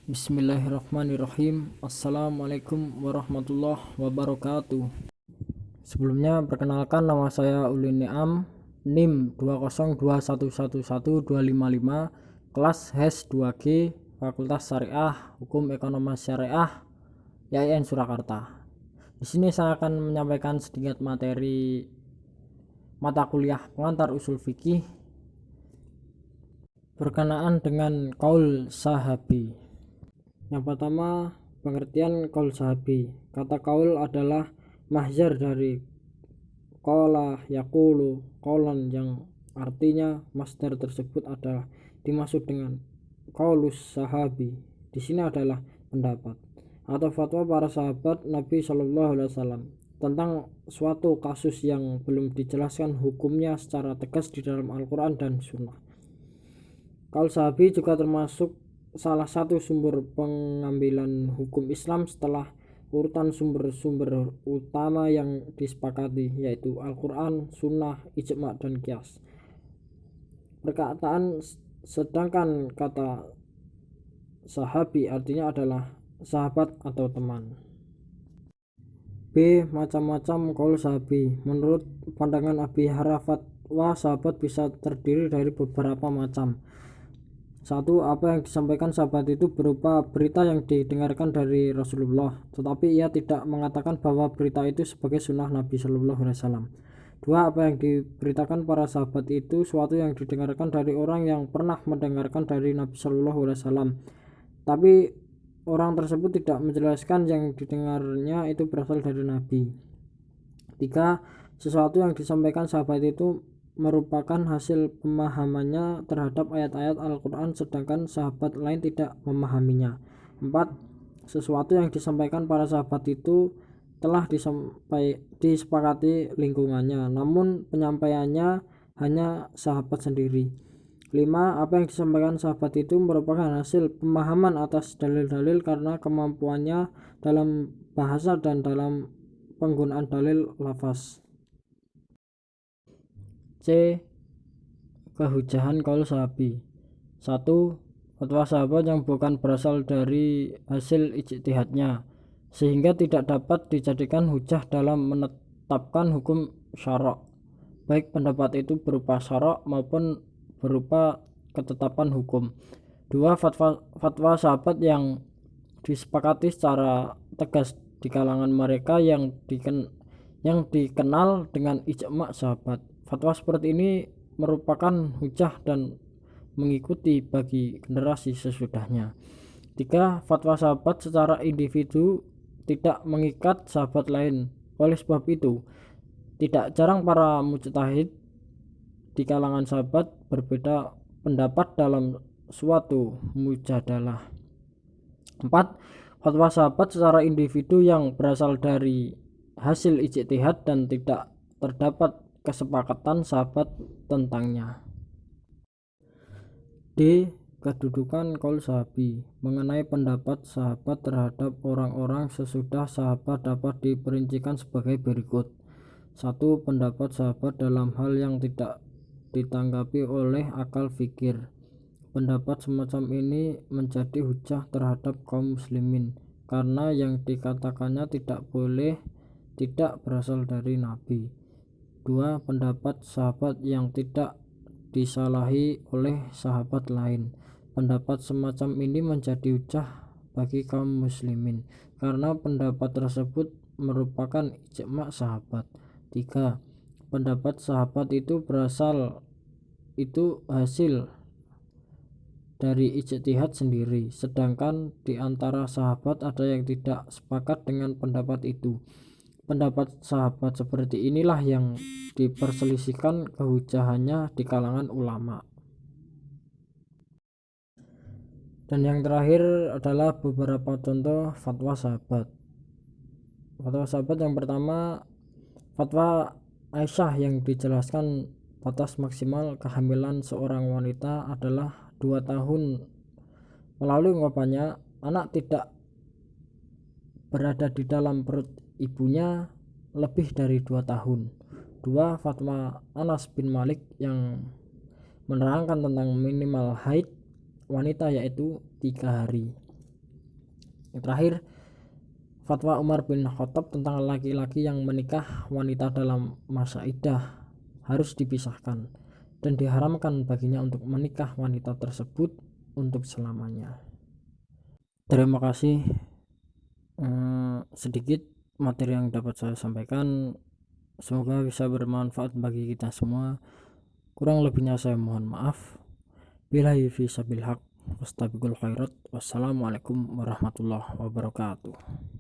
Bismillahirrahmanirrahim. Assalamualaikum warahmatullahi wabarakatuh. Sebelumnya perkenalkan, nama saya Ulin Niam, NIM 202111255, kelas HES 2G, Fakultas Syariah Hukum Ekonomi Syariah YIN Surakarta. Di sini saya akan menyampaikan sedikit materi mata kuliah pengantar usul fikih berkenaan dengan qaul sahabi. Yang pertama, pengertian qaul sahabi. Kata qaul adalah mahzar dari qala yaqulu qaulan, yang artinya masdar tersebut adalah dimaksud dengan qaulus sahabi. Di sini adalah pendapat atau fatwa para sahabat Nabi Shallallahu Alaihi Wasallam tentang suatu kasus yang belum dijelaskan hukumnya secara tegas di dalam Al-Quran dan Sunnah. Qaul sahabi juga termasuk salah satu sumber pengambilan hukum Islam setelah urutan sumber-sumber utama yang disepakati, yaitu Al-Quran, Sunnah, Ijma' dan Qiyas. Perkataan sedangkan kata sahabi artinya adalah sahabat atau teman. B. Macam-macam qaul sahabi. Menurut pandangan Abi Harafat, sahabat bisa terdiri dari beberapa macam. Satu, apa yang disampaikan sahabat itu berupa berita yang didengarkan dari Rasulullah, tetapi ia tidak mengatakan bahwa berita itu sebagai sunnah Nabi Shallallahu Alaihi Wasallam. Dua, apa yang diberitakan para sahabat itu suatu yang didengarkan dari orang yang pernah mendengarkan dari Nabi Shallallahu Alaihi Wasallam, tapi orang tersebut tidak menjelaskan yang didengarnya itu berasal dari Nabi. Tiga, sesuatu yang disampaikan sahabat itu merupakan hasil pemahamannya terhadap ayat-ayat Al-Quran sedangkan sahabat lain tidak memahaminya. 4. Sesuatu yang disampaikan para sahabat itu telah disepakati lingkungannya, namun penyampaiannya hanya sahabat sendiri. 5. Apa yang disampaikan sahabat itu merupakan hasil pemahaman atas dalil-dalil karena kemampuannya dalam bahasa dan dalam penggunaan dalil lafaz. C. Kehujahan qaul sahabi. 1. Fatwa sahabat yang bukan berasal dari hasil ijtihadnya, sehingga tidak dapat dijadikan hujah dalam menetapkan hukum syara', baik pendapat itu berupa syara' maupun berupa ketetapan hukum. 2. Fatwa sahabat yang disepakati secara tegas di kalangan mereka yang dikenal dengan ijma' sahabat. Fatwa seperti ini merupakan hujah dan mengikuti bagi generasi sesudahnya. 3. Fatwa sahabat secara individu tidak mengikat sahabat lain. Oleh sebab itu, tidak jarang para mujtahid di kalangan sahabat berbeda pendapat dalam suatu mujadalah. 4. Fatwa sahabat secara individu yang berasal dari hasil ijtihad dan tidak terdapat kesepakatan sahabat tentangnya. D. Kedudukan qaul sahabi. Mengenai pendapat sahabat terhadap orang-orang sesudah sahabat dapat diperincikan sebagai berikut. 1. Pendapat sahabat dalam hal yang tidak ditanggapi oleh akal fikir. Pendapat semacam ini menjadi hujah terhadap kaum muslimin karena yang dikatakannya tidak berasal dari Nabi. 2. Pendapat sahabat yang tidak disalahi oleh sahabat lain. Pendapat semacam ini menjadi hujah bagi kaum muslimin karena pendapat tersebut merupakan ijma' sahabat. 3. Pendapat sahabat itu hasil dari ijtihad sendiri, sedangkan di antara sahabat ada yang tidak sepakat dengan pendapat itu. Pendapat sahabat seperti inilah yang diperselisihkan kehujahannya di kalangan ulama. Dan yang terakhir adalah beberapa contoh fatwa sahabat. Fatwa sahabat yang pertama, fatwa Aisyah yang dijelaskan batas maksimal kehamilan seorang wanita adalah 2 tahun. Melalui ungkapannya, anak tidak berada di dalam perut ibunya lebih dari 2 tahun. 2. Fatwa Anas bin Malik yang menerangkan tentang minimal haid wanita yaitu 3 hari. Yang terakhir, fatwa Umar bin Khattab tentang laki-laki yang menikah wanita dalam masa iddah harus dipisahkan dan diharamkan baginya untuk menikah wanita tersebut untuk selamanya. Terima kasih. Sedikit materi yang dapat saya sampaikan, semoga bisa bermanfaat bagi kita semua. Kurang lebihnya saya mohon maaf. Billahi fi sabil haq wastabiqul khairat. Wassalamualaikum warahmatullahi wabarakatuh.